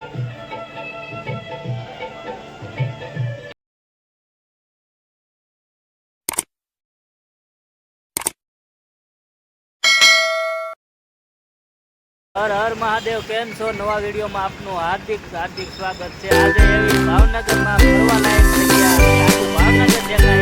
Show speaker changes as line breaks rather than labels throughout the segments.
હર હર મહાદેવ, કેમ છો? નવા વિડીયોમાં આપનું હાર્દિક સ્વાગત છે. આજે એવી ભાવનગરમાં ફરવા લાયક જગ્યા, ભાવનગર જગ્યા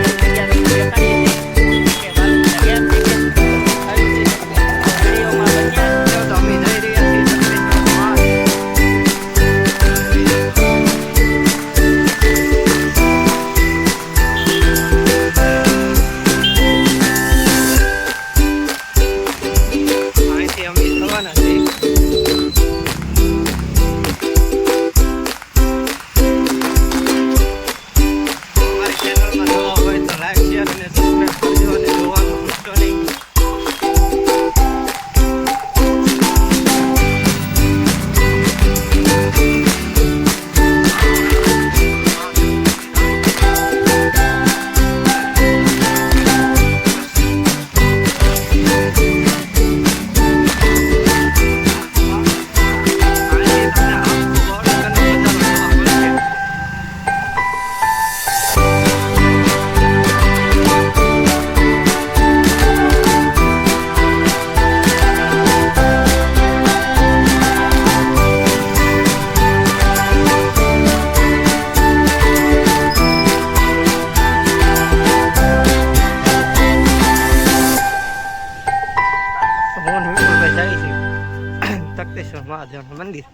તખતેશ્વર મહાદેવનું મંદિર.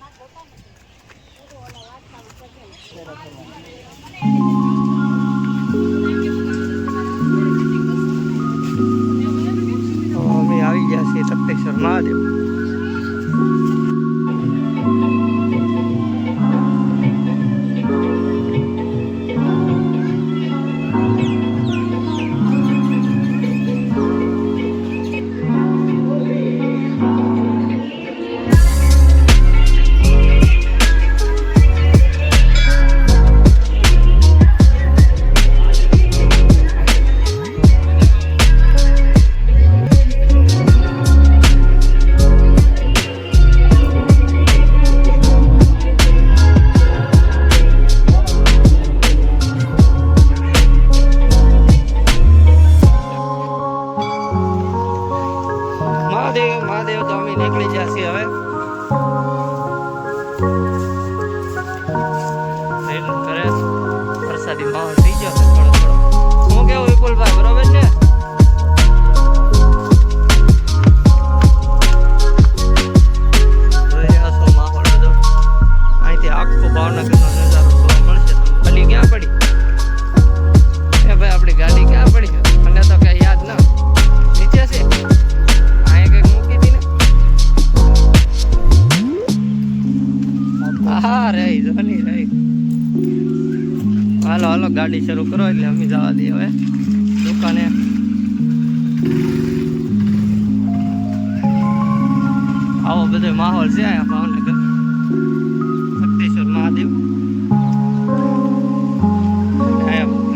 અમે આવી ગયા છીએ તખતેશ્વર મહાદેવ. મહાદેવ તો અમે નીકળી ગયા છીએ હવે. ઘરે વરસાદી માહોલ થઈ ગયો છે થોડો થોડો. શું કેવું વિપુલભાઈ, બરોબર છે? માહોલ બધો અહીંથી આખો ભાવનગરનો નજારો જોવા મળશે. ભલી ક્યાં પડી એ ભાઈ, આપણી ગાડી ક્યાં પડી? મને તો કઈ યાદ ના. નીચે છે હાલો હાલો, ગાડી શરૂ કરો એટલે અમે જવા દઈએ હવે દુકાને. આવો બધો માહોલ છે અહીંયા ભાવનગર તખતેશ્વર મહાદેવ.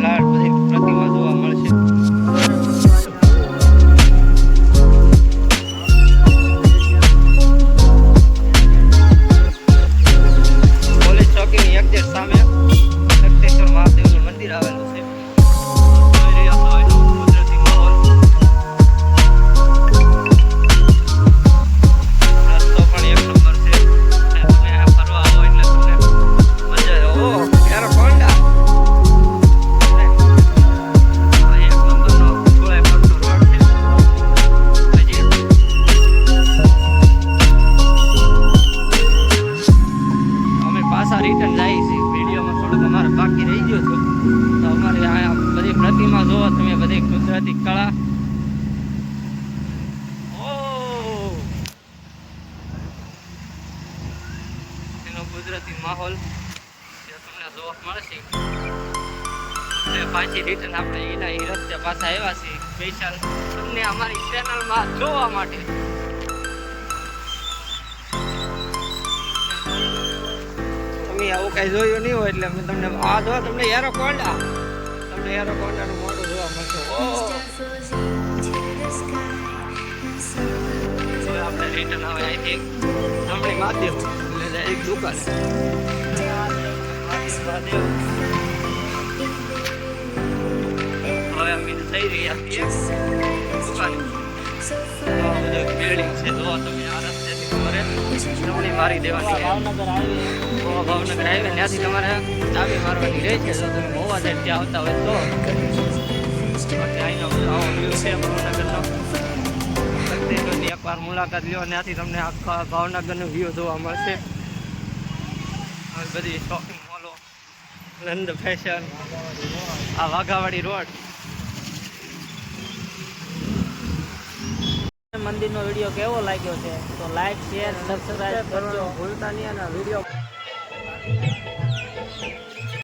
લાડ બધી પ્રતિમા જોવા મળશે. સામે તખતેશ્વર મહાદેવનું મંદિર આવેલું છે. જોઈ રહ્યા છો એનો કુદરતી માહોલ. રસ્તો પણ એક નંબર છે. તમે આ ફરવા આવો એટલે તમને મજા આવે. ઓ યાર કોંડા એક નંબરનો ગોળાઈ પડતો રોડ છે. અમે પાછા રિટર્ન જાય છે. વિડીયોમાં થોડુંક અમારે બાકી રહી ગયો હતો. તો અમારે આ બધી પ્રતિમા જોવો તમે, બધી કુદરતી કળા. એનો કુદરતી માહોલ તમને જોવા મળશે. પાછી રિટર્ન આપણે એના એ રસ્તે પાછા આવ્યા છીએ સ્પેશિયલ તમને અમારી ચેનલમાં જોવા માટે. આવું કઈ જોયું નહીં હોય એટલે તમને આ જોવા તમને યારો કોંડા નું મોઢું જોવા મળશે. આપણે રિટર્ન આવે અહીંથી જમણી મહાદેવ એટલે એક દુકાન હવે અમે થઈ રહ્યા છીએ દુકાન બિલ્ડિંગ છે જો તમે આ રસ્તેથી તમારે ચમણી મારી દેવાની ભાવનગર હાઈવે ત્યાંથી તમારે ચાવી મારવાની રહે છે જો તમે મોવા સાઈડ ત્યાં આવતા હોય તો બાકી અહીંનો આવો વ્યૂ છે ભાવનગરનો એકવાર મુલાકાત લ્યો ત્યાંથી તમને આખા ભાવનગરનો વ્યૂ જોવા મળશે બધી શોપિંગ મોલો નંદ ફેશન આ વાઘાવાડી રોડ
મંદિરનો વિડીયો કેવો લાગ્યો છે તો લાઈક શેર સબસ્ક્રાઇબ કરજો ભૂલતા નહીં અને વિડીયો